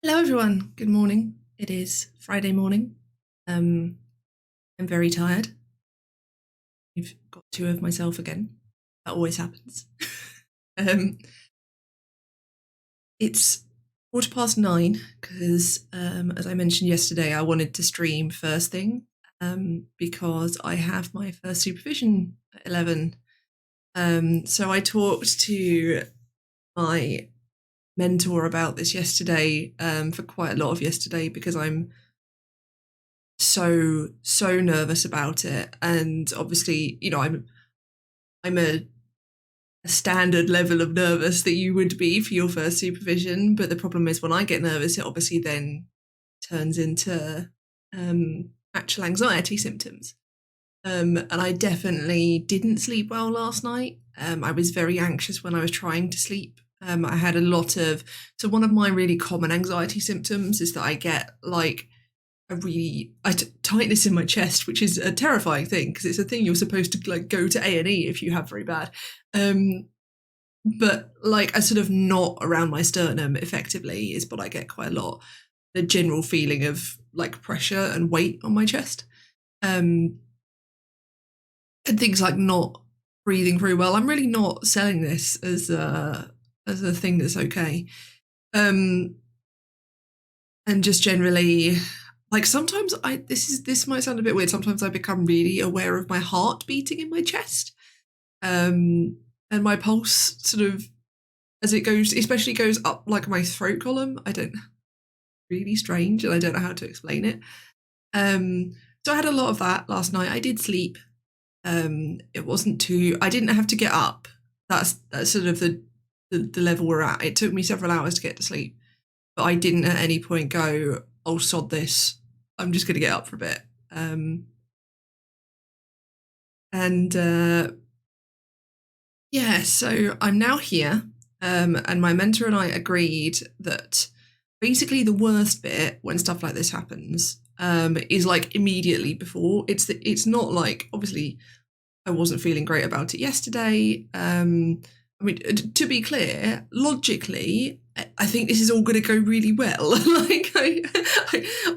Hello everyone, good morning. It is Friday morning. I'm very tired. I've got two of myself again. That always happens. It's 9:15 because, as I mentioned yesterday, I wanted to stream first thing because I have my first supervision at 11. So I talked to my mentor about this yesterday for quite a lot of yesterday because I'm so nervous about it, and obviously I'm a standard level of nervous that you would be for your first supervision, but the problem is when I get nervous it obviously then turns into actual anxiety symptoms, and I definitely didn't sleep well last night. I was very anxious when I was trying to sleep. I had a lot of, so one of my really common anxiety symptoms is that I get like tightness in my chest, which is a terrifying thing because it's a thing you're supposed to like go to A&E if you have very bad. But like a sort of knot around my sternum effectively is what I get quite a lot. The general feeling of like pressure and weight on my chest. And things like not breathing very well. I'm really not selling this as a thing that's okay. And just generally, like sometimes this might sound a bit weird. Sometimes I become really aware of my heart beating in my chest, and my pulse sort of as it goes, especially goes up like my throat column. I don't really strange, and I don't know how to explain it. So I had a lot of that last night. I did sleep. It wasn't too. I didn't have to get up. That's sort of the level we're at. It took me several hours to get to sleep, but I didn't at any point go, oh, sod this, I'm just going to get up for a bit. Yeah, so I'm now here, and my mentor and I agreed that basically the worst bit when stuff like this happens is like immediately before. It's not like, obviously I wasn't feeling great about it yesterday. I mean, to be clear, logically, I think this is all going to go really well. Like,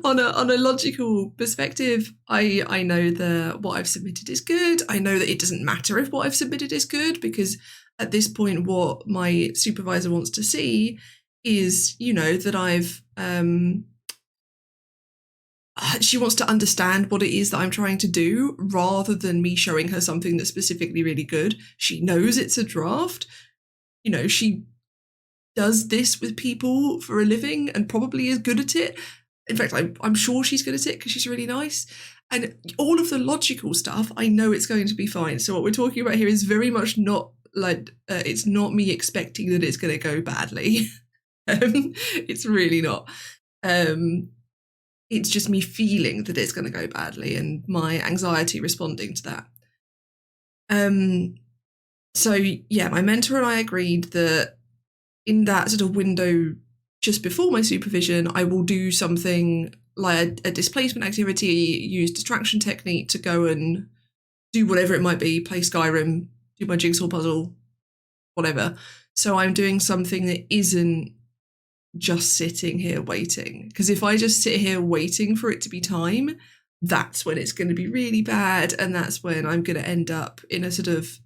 on a logical perspective, I know that what I've submitted is good. I know that it doesn't matter if what I've submitted is good, because at this point, what my supervisor wants to see is, that I've she wants to understand what it is that I'm trying to do rather than me showing her something that's specifically really good. She knows it's a draft. She does this with people for a living and probably is good at it. In fact, I'm sure she's good at it because she's really nice. And all of the logical stuff, I know it's going to be fine. So what we're talking about here is very much not like, it's not me expecting that it's going to go badly. It's really not. It's just me feeling that it's going to go badly and my anxiety responding to that. So yeah, my mentor and I agreed that in that sort of window just before my supervision, I will do something like a displacement activity, use distraction technique to go and do whatever it might be, play Skyrim, do my jigsaw puzzle, whatever. So I'm doing something that isn't just sitting here waiting, because if I just sit here waiting for it to be time, that's when it's going to be really bad, and that's when I'm going to end up in a sort of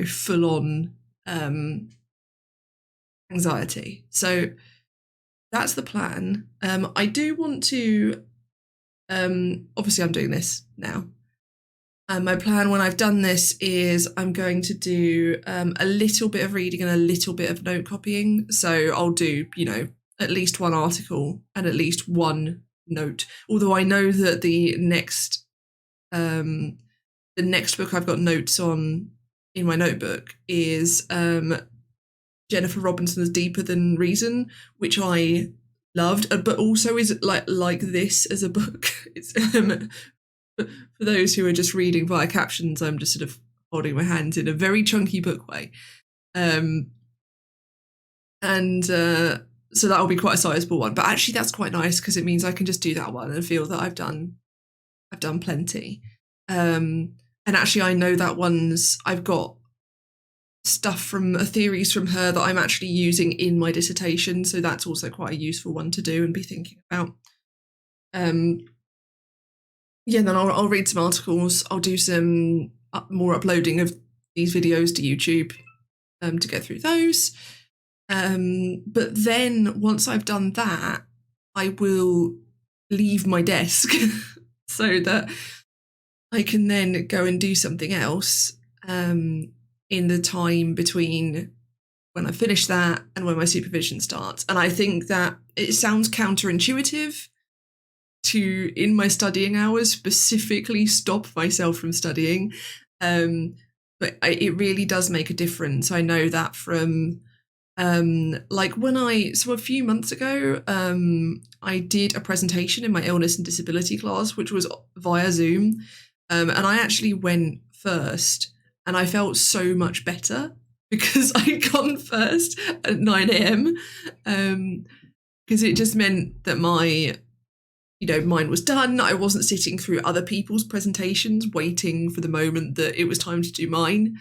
full-on anxiety. So that's the plan. I do want to obviously I'm doing this now, and my plan when I've done this is I'm going to do a little bit of reading and a little bit of note copying. So I'll do, at least one article and at least one note. Although I know that the next book I've got notes on in my notebook is Jennifer Robinson's Deeper Than Reason, which I loved, but also is like this as a book. It's for those who are just reading via captions, I'm just sort of holding my hands in a very chunky book way. So that'll be quite a sizable one. But actually that's quite nice because it means I can just do that one and feel that I've done plenty. And actually I know that I've got stuff from theories from her that I'm actually using in my dissertation. So that's also quite a useful one to do and be thinking about. Yeah, then I'll read some articles. I'll do some more uploading of these videos to YouTube to get through those. But then once I've done that, I will leave my desk so that I can then go and do something else in the time between when I finish that and when my supervision starts. And I think that it sounds counterintuitive to, in my studying hours, specifically stop myself from studying. But it really does make a difference. I know that from like so a few months ago, I did a presentation in my illness and disability class, which was via Zoom. And I actually went first and I felt so much better because I'd gone first at 9 a.m. Because it just meant that mine was done. I wasn't sitting through other people's presentations waiting for the moment that it was time to do mine,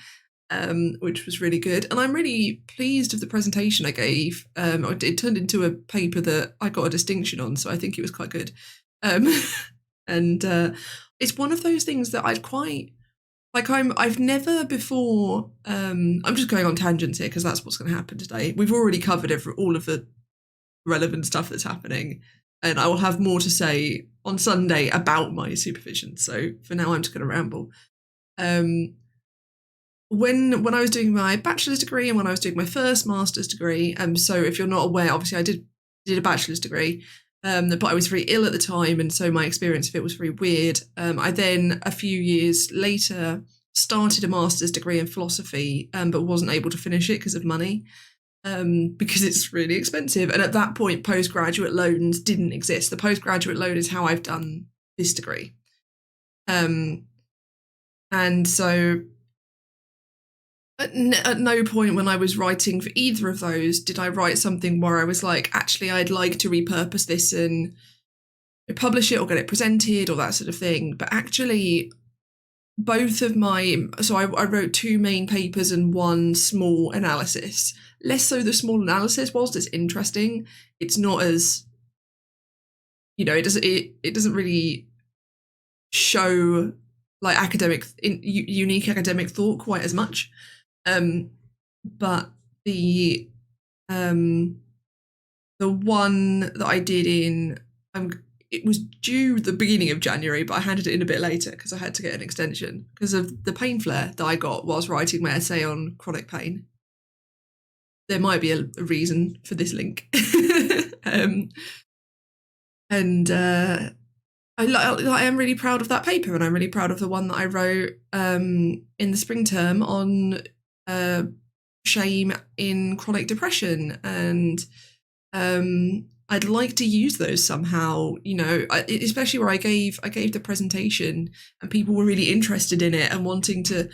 which was really good. And I'm really pleased with the presentation I gave. It turned into a paper that I got a distinction on, so I think it was quite good. And it's one of those things that I've never before, I'm just going on tangents here because that's what's going to happen today. We've already covered all of the relevant stuff that's happening. And I will have more to say on Sunday about my supervision. So for now, I'm just going to ramble. When I was doing my bachelor's degree and when I was doing my first master's degree, so if you're not aware, obviously I did a bachelor's degree, but I was very ill at the time, and so my experience of it was very weird. I then, a few years later, started a master's degree in philosophy, but wasn't able to finish it because of money. Because it's really expensive. And at that point, postgraduate loans didn't exist. The postgraduate loan is how I've done this degree. And so at no point when I was writing for either of those did I write something where I was like, actually, I'd like to repurpose this and publish it or get it presented or that sort of thing. But actually, both of I wrote 2 main papers and 1 small analysis. Less so the small analysis, whilst it's interesting, it's not as, it doesn't really show like unique academic thought quite as much. But the one that I did it was due the beginning of January, but I handed it in a bit later because I had to get an extension because of the pain flare that I got whilst writing my essay on chronic pain. There might be a reason for this link. I am really proud of that paper, and I'm really proud of the one that I wrote in the spring term on shame in chronic depression. And I'd like to use those somehow, especially where I gave the presentation and people were really interested in it and wanting to.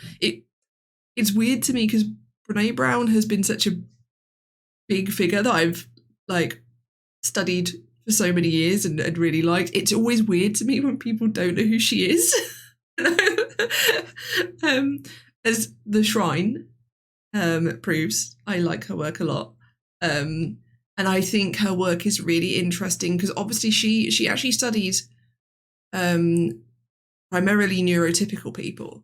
It's weird to me because Brene Brown has been such a big figure that I've studied for so many years and really liked. It's always weird to me when people don't know who she is. As the Shrine proves, I like her work a lot. And I think her work is really interesting because obviously she actually studies primarily neurotypical people.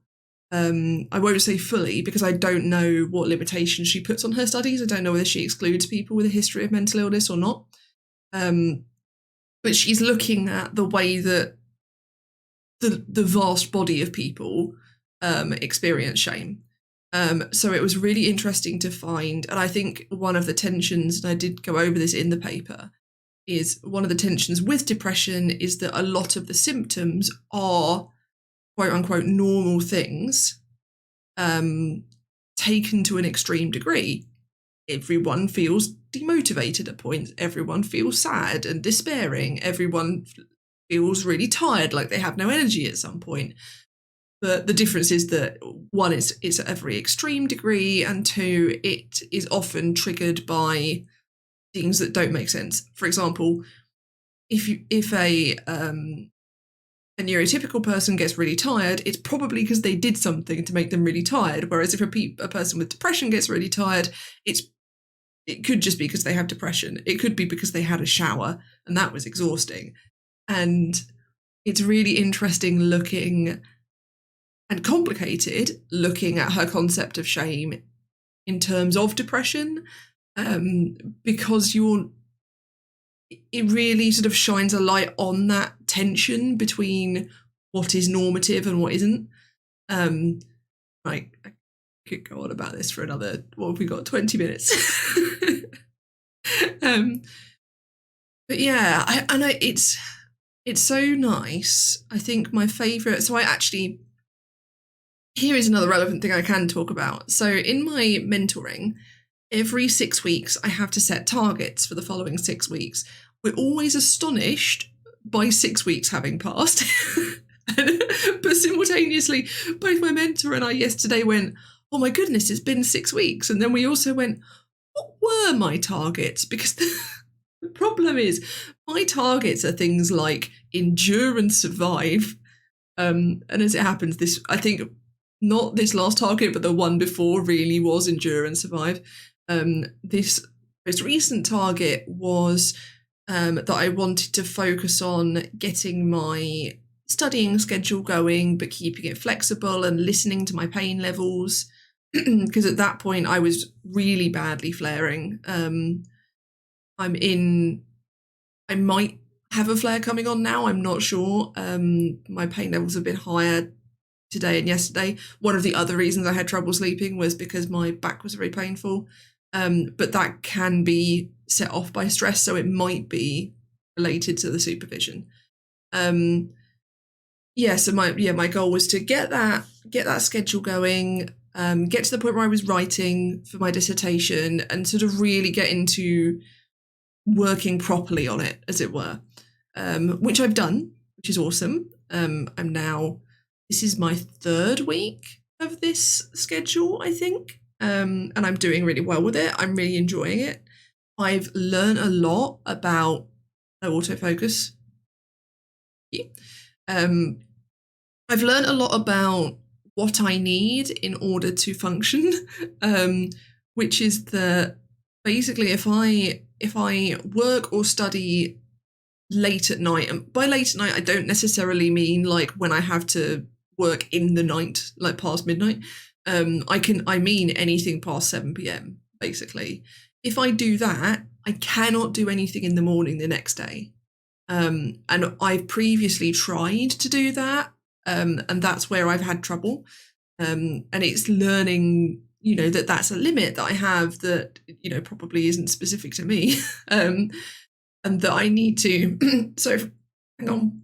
I won't say fully because I don't know what limitations she puts on her studies. I don't know whether she excludes people with a history of mental illness or not. But she's looking at the way that the vast body of people experience shame. So it was really interesting to find, and I think one of the tensions, and I did go over this in the paper, is one of the tensions with depression is that a lot of the symptoms are quote unquote normal things taken to an extreme degree. Everyone feels demotivated at points. Everyone feels sad and despairing. Everyone feels really tired, like they have no energy at some point. But the difference is that 1, it's at a very extreme degree, and 2, it is often triggered by things that don't make sense. For example, if a a neurotypical person gets really tired, it's probably because they did something to make them really tired. Whereas if a person with depression gets really tired, it could just be because they have depression. It could be because they had a shower and that was exhausting. And it's really interesting looking and complicated looking at her concept of shame in terms of depression, because it really sort of shines a light on that tension between what is normative and what isn't. I could go on about this for another, what have we got, 20 minutes? But yeah, it's so nice. I think my favourite, here is another relevant thing I can talk about. So in my mentoring, every 6 weeks, I have to set targets for the following 6 weeks. We're always astonished by 6 weeks having passed. But simultaneously, both my mentor and I yesterday went, oh my goodness, it's been 6 weeks. And then we also went, what were my targets? Because the problem is my targets are things like endure and survive. And as it happens, I think not this last target, but the one before really was endure and survive. This most recent target was that I wanted to focus on getting my studying schedule going, but keeping it flexible and listening to my pain levels. Because at that point I was really badly flaring. I might have a flare coming on now, I'm not sure. My pain levels have been higher today and yesterday. One of the other reasons I had trouble sleeping was because my back was very painful. But that can be set off by stress, so it might be related to the supervision. So my goal was to get that schedule going, get to the point where I was writing for my dissertation and sort of really get into working properly on it, as it were, which I've done, which is awesome. This is my 3rd week of this schedule, I think, and I'm doing really well with it. I'm really enjoying it. I've learned a lot about autofocus. Yeah. I've learned a lot about what I need in order to function, which is that basically if I work or study late at night, and by late at night I don't necessarily mean like when I have to work in the night, like past midnight. I mean anything past 7 p.m. basically. If I do that, I cannot do anything in the morning the next day. And I've previously tried to do that, and that's where I've had trouble. And it's learning, that that's a limit that I have that, probably isn't specific to me, and that I need to. So, hang on.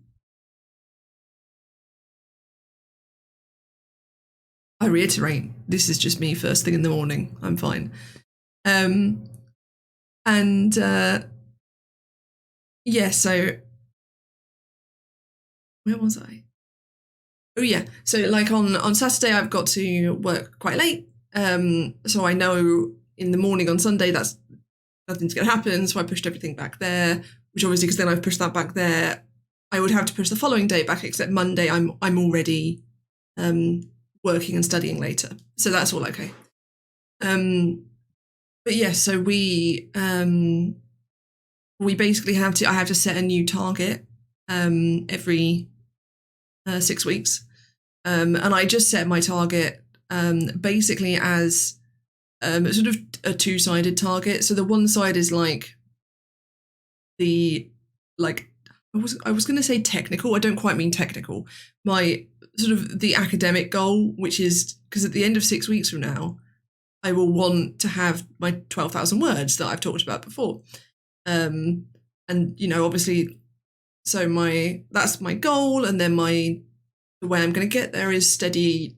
I reiterate, this is just me first thing in the morning. I'm fine. So where was I? Oh yeah, so like on Saturday I've got to work quite late, so I know in the morning on Sunday that's nothing's going to happen, so I pushed everything back there, which obviously because then I've pushed that back there, I would have to push the following day back, except Monday I'm already working and studying later, so that's all okay. But yeah, so we basically I have to set a new target every 6 weeks, and I just set my target basically as sort of a two-sided target. So the one side is like I was going to say technical. I don't quite mean technical. My sort of the academic goal, which is because at the end of 6 weeks from now, I will want to have my 12,000 words that I've talked about before. And, obviously, so that's my goal. And then the way I'm going to get there is steadily,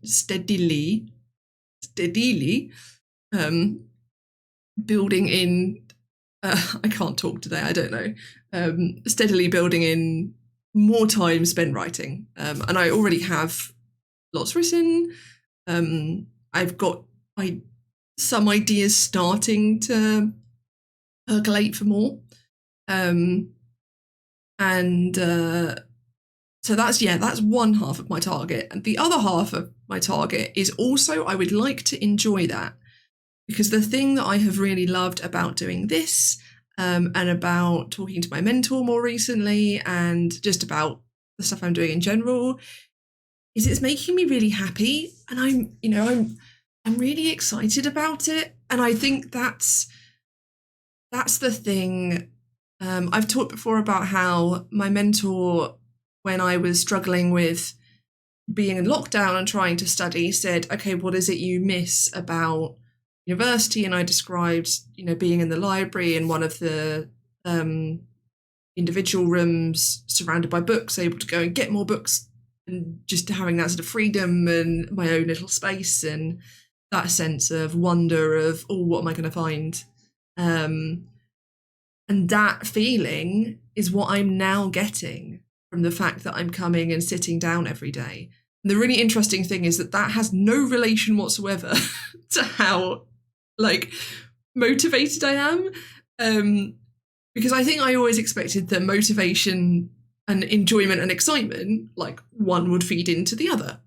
building in, I can't talk today, I don't know, steadily building in more time spent writing. And I already have lots written. I've got some ideas starting to percolate for more. And So that's one half of my target. And the other half of my target is also I would like to enjoy that. Because the thing that I have really loved about doing this and about talking to my mentor more recently and just about the stuff I'm doing in general is it's making me really happy. And I'm really excited about it. And I think that's the thing. I've talked before about how my mentor, when I was struggling with being in lockdown and trying to study, said, okay, what is it you miss about university? And I described, being in the library in one of the individual rooms surrounded by books, able to go and get more books and just having that sort of freedom and my own little space and that sense of wonder of, oh, what am I going to find? And that feeling is what I'm now getting from the fact that I'm coming and sitting down every day. And the really interesting thing is that has no relation whatsoever to how, motivated I am. Because I think I always expected that motivation and enjoyment and excitement, one would feed into the other.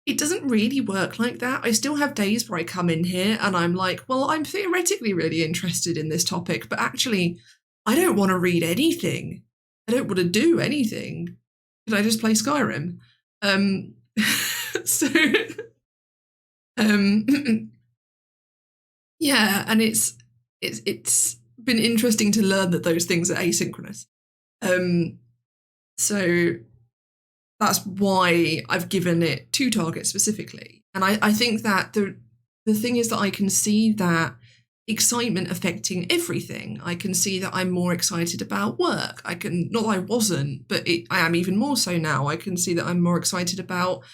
It doesn't really work like that. I still have days where I come in here and I'm like, well, I'm theoretically really interested in this topic, but actually I don't want to read anything. I don't want to do anything. Could I just play Skyrim? Yeah, and it's been interesting to learn that those things are asynchronous. So that's why I've given it 2 targets specifically. And I think that the thing is that I can see that excitement affecting everything. I can see that I'm more excited about work. Not that I wasn't, but I am even more so now. I can see that I'm more excited about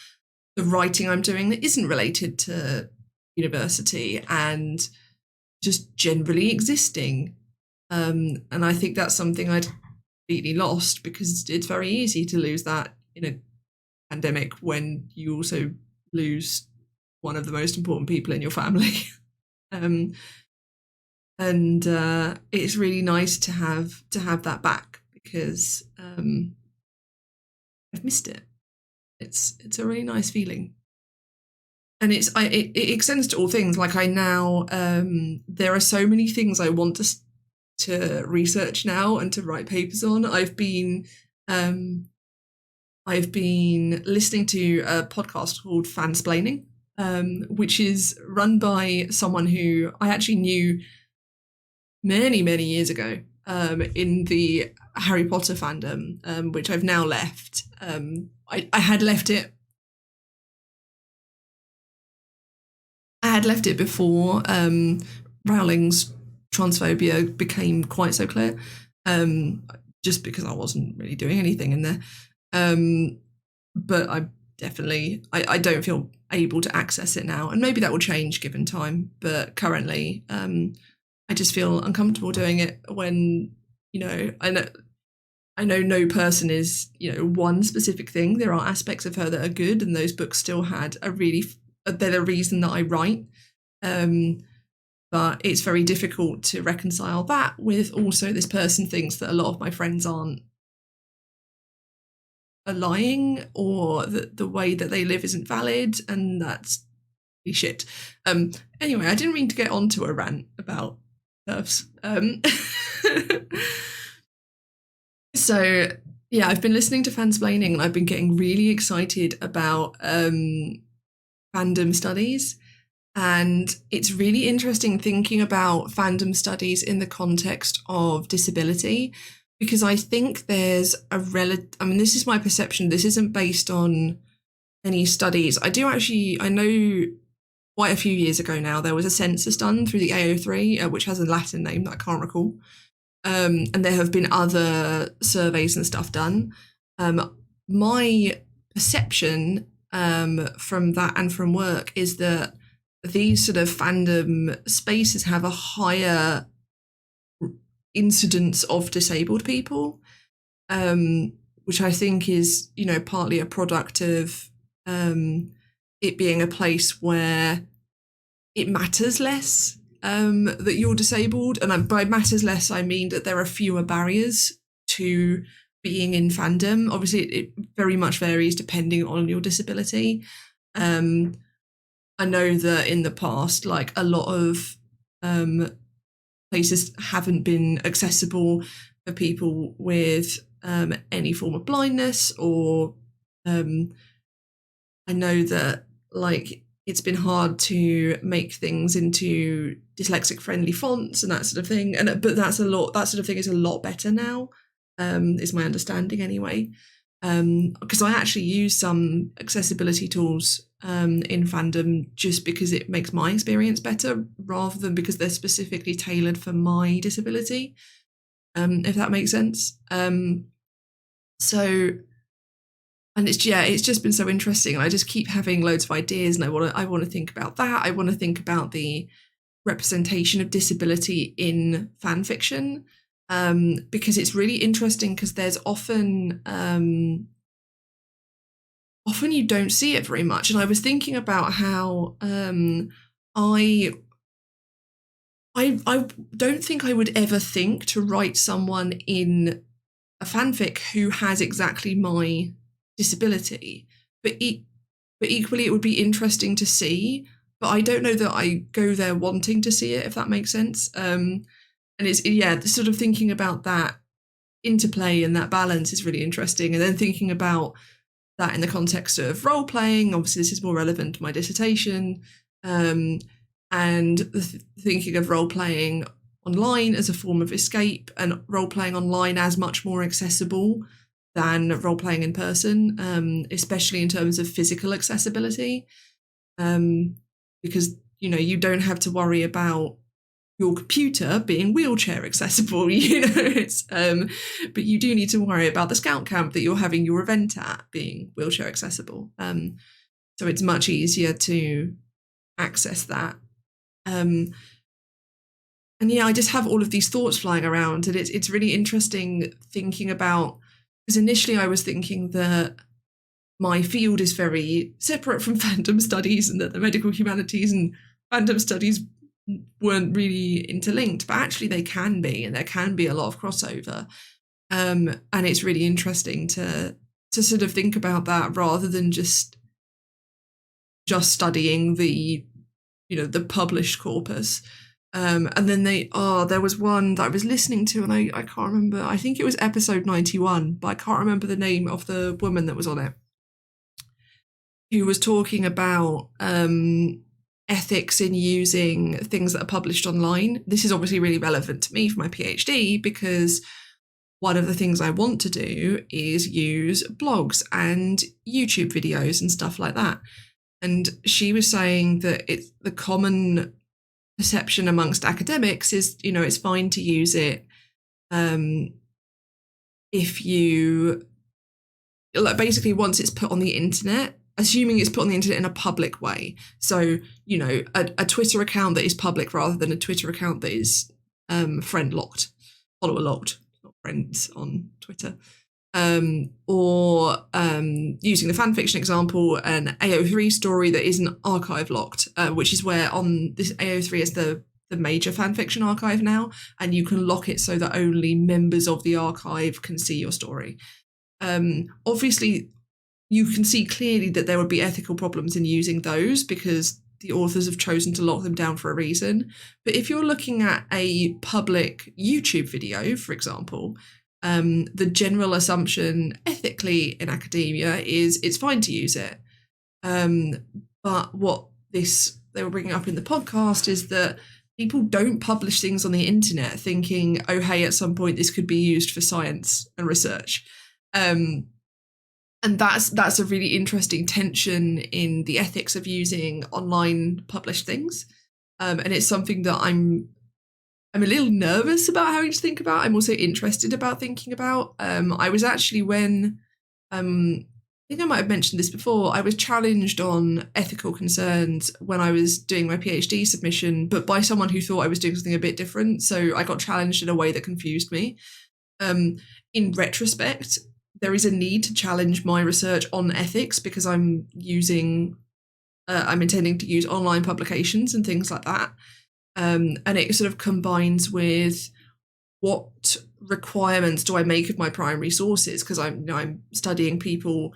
the writing I'm doing that isn't related to university and just generally existing. And I think that's something I'd completely lost because it's very easy to lose that in a pandemic when you also lose one of the most important people in your family. And it's really nice to have that back because I've missed it. It's a really nice feeling. And it extends to all things. I now, there are so many things I want to research now and to write papers on. I've been listening to a podcast called Fansplaining, which is run by someone who I actually knew many, many years ago in the Harry Potter fandom, which I've now left. I had left it. I had left it before Rowling's transphobia became quite so clear, just because I wasn't really doing anything in there. But I definitely, I don't feel able to access it now. And maybe that will change given time. But currently, I just feel uncomfortable doing it when, I know no person is, one specific thing. There are aspects of her that are good, and those books still had they're the reason that I write. But it's very difficult to reconcile that with also this person thinks that a lot of my friends are lying or that the way that they live isn't valid, and that's really shit. Anyway, I didn't mean to get onto a rant about TERFs. So yeah, I've been listening to Fansplaining and I've been getting really excited about fandom studies. And it's really interesting thinking about fandom studies in the context of disability, because I think there's this is my perception, this isn't based on any studies. I know quite a few years ago now, there was a census done through the AO3, which has a Latin name that I can't recall. And there have been other surveys and stuff done. My perception from that and from work is that these sort of fandom spaces have a higher incidence of disabled people, which I think is, partly a product of it being a place where it matters less that you're disabled. And by matters less, I mean that there are fewer barriers to being in fandom. Obviously, it very much varies depending on your disability. I know that in the past, like a lot of places haven't been accessible for people with any form of blindness, or I know that like it's been hard to make things into dyslexic friendly fonts and that sort of thing. But that sort of thing is a lot better now, is my understanding anyway. Because I actually use some accessibility tools in fandom just because it makes my experience better, rather than because they're specifically tailored for my disability, if that makes sense. So, and it's just been so interesting. I just keep having loads of ideas, and I want to think about that. I want to think about the representation of disability in fan fiction, because it's really interesting, because there's often you don't see it very much. And I was thinking about how I don't think I would ever think to write someone in a fanfic who has exactly my disability, but equally it would be interesting to see, but I don't know that I go there wanting to see it, if that makes sense. And it's sort of thinking about that interplay and that balance is really interesting. And then thinking about that in the context of role playing, obviously this is more relevant to my dissertation, and thinking of role playing online as a form of escape, and role playing online as much more accessible than role playing in person, especially in terms of physical accessibility, because you don't have to worry about your computer being wheelchair accessible, but you do need to worry about the scout camp that you're having your event at being wheelchair accessible. So it's much easier to access that. And I just have all of these thoughts flying around, and it's really interesting thinking about, because initially I was thinking that my field is very separate from fandom studies, and that the medical humanities and fandom studies weren't really interlinked, but actually they can be, and there can be a lot of crossover. And it's really interesting to sort of think about that, rather than just studying the published corpus. And then there was one that I was listening to, and I can't remember, I think it was episode 91, but I can't remember the name of the woman that was on it, who was talking about ethics in using things that are published online. This is obviously really relevant to me for my PhD, because one of the things I want to do is use blogs and YouTube videos and stuff like that. And she was saying that it's the common perception amongst academics is, it's fine to use it if you, like, basically once it's put on the internet, assuming it's put on the internet in a public way. So, a Twitter account that is public rather than a Twitter account that is friend locked, follower locked, not friends on Twitter. Or using the fanfiction example, an AO3 story that isn't archive locked, which is where on this AO3 is the major fanfiction archive now, and you can lock it so that only members of the archive can see your story. Obviously, you can see clearly that there would be ethical problems in using those, because the authors have chosen to lock them down for a reason. But if you're looking at a public YouTube video, for example, the general assumption ethically in academia is it's fine to use it. But what they were bringing up in the podcast is that people don't publish things on the internet thinking, oh, hey, at some point this could be used for science and research. And that's a really interesting tension in the ethics of using online published things. And it's something that I'm a little nervous about having to think about. I'm also interested about thinking about. I was actually I think I might have mentioned this before, I was challenged on ethical concerns when I was doing my PhD submission, but by someone who thought I was doing something a bit different. So I got challenged in a way that confused me. In retrospect, there is a need to challenge my research on ethics, because I'm intending to use online publications and things like that. And it sort of combines with what requirements do I make of my primary sources? Because I'm studying people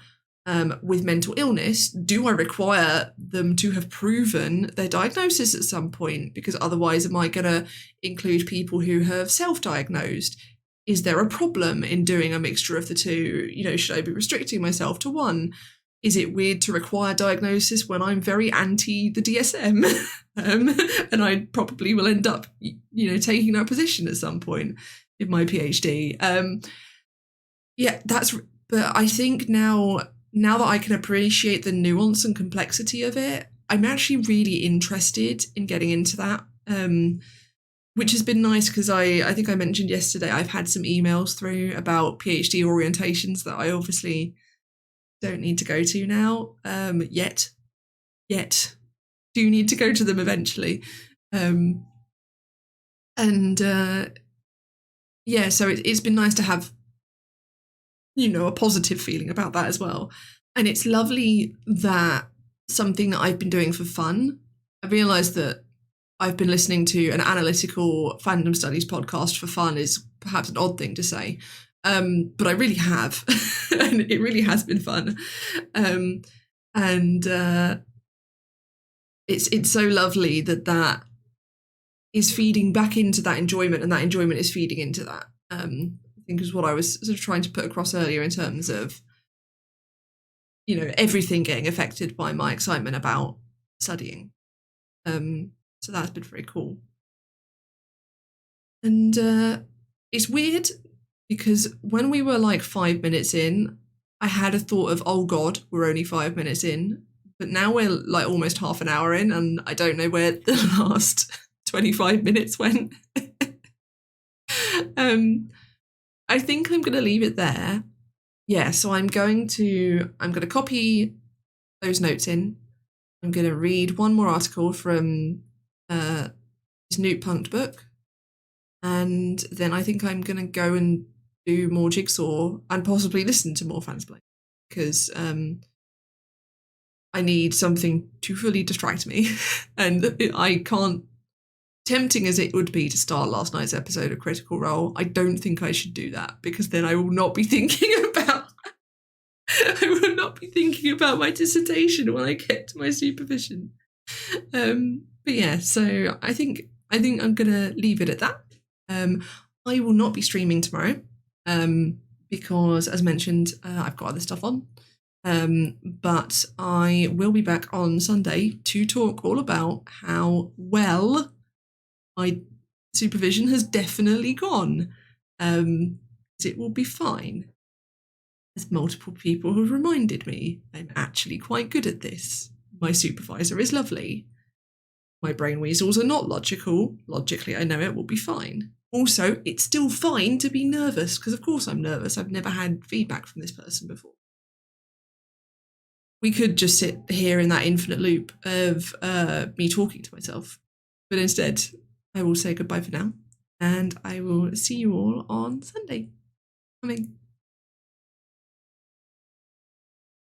with mental illness. Do I require them to have proven their diagnosis at some point? Because otherwise, am I going to include people who have self-diagnosed? Is there a problem in doing a mixture of the two? Should I be restricting myself to one? Is it weird to require diagnosis when I'm very anti the DSM? And I probably will end up, taking that position at some point in my PhD. But I think now that I can appreciate the nuance and complexity of it, I'm actually really interested in getting into that, which has been nice because I think I mentioned yesterday, I've had some emails through about PhD orientations that I obviously don't need to go to now, yet. Do need to go to them eventually. So it's been nice to have, a positive feeling about that as well. And it's lovely that something that I've been doing for fun, I realised that I've been listening to an analytical fandom studies podcast for fun is perhaps an odd thing to say. But I really have, and it really has been fun. It's so lovely that is feeding back into that enjoyment, and that enjoyment is feeding into that. I think is what I was sort of trying to put across earlier in terms of, everything getting affected by my excitement about studying. So that's been very cool. And it's weird because when we were like 5 minutes in, I had a thought of, oh God, we're only 5 minutes in. But now we're like almost half an hour in, and I don't know where the last 25 minutes went. I think I'm going to leave it there. Yeah, so I'm going to copy those notes in. I'm going to read one more article from this Newt Punked book. And then I think I'm going to go and do more Jigsaw and possibly listen to more Fansplay, because I need something to fully distract me. And I can't, tempting as it would be to start last night's episode of Critical Role, I don't think I should do that, because then I will not be thinking about my dissertation when I get to my supervision. But yeah, so I think I'm gonna leave it at that. I will not be streaming tomorrow, because as mentioned, I've got other stuff on. But I will be back on Sunday to talk all about how well my supervision has definitely gone. It will be fine. As multiple people have reminded me, I'm actually quite good at this. My supervisor is lovely. My brain weasels are not logical. Logically, I know it will be fine. Also, it's still fine to be nervous, because of course I'm nervous. I've never had feedback from this person before. We could just sit here in that infinite loop of me talking to myself. But instead, I will say goodbye for now, and I will see you all on Sunday. Coming.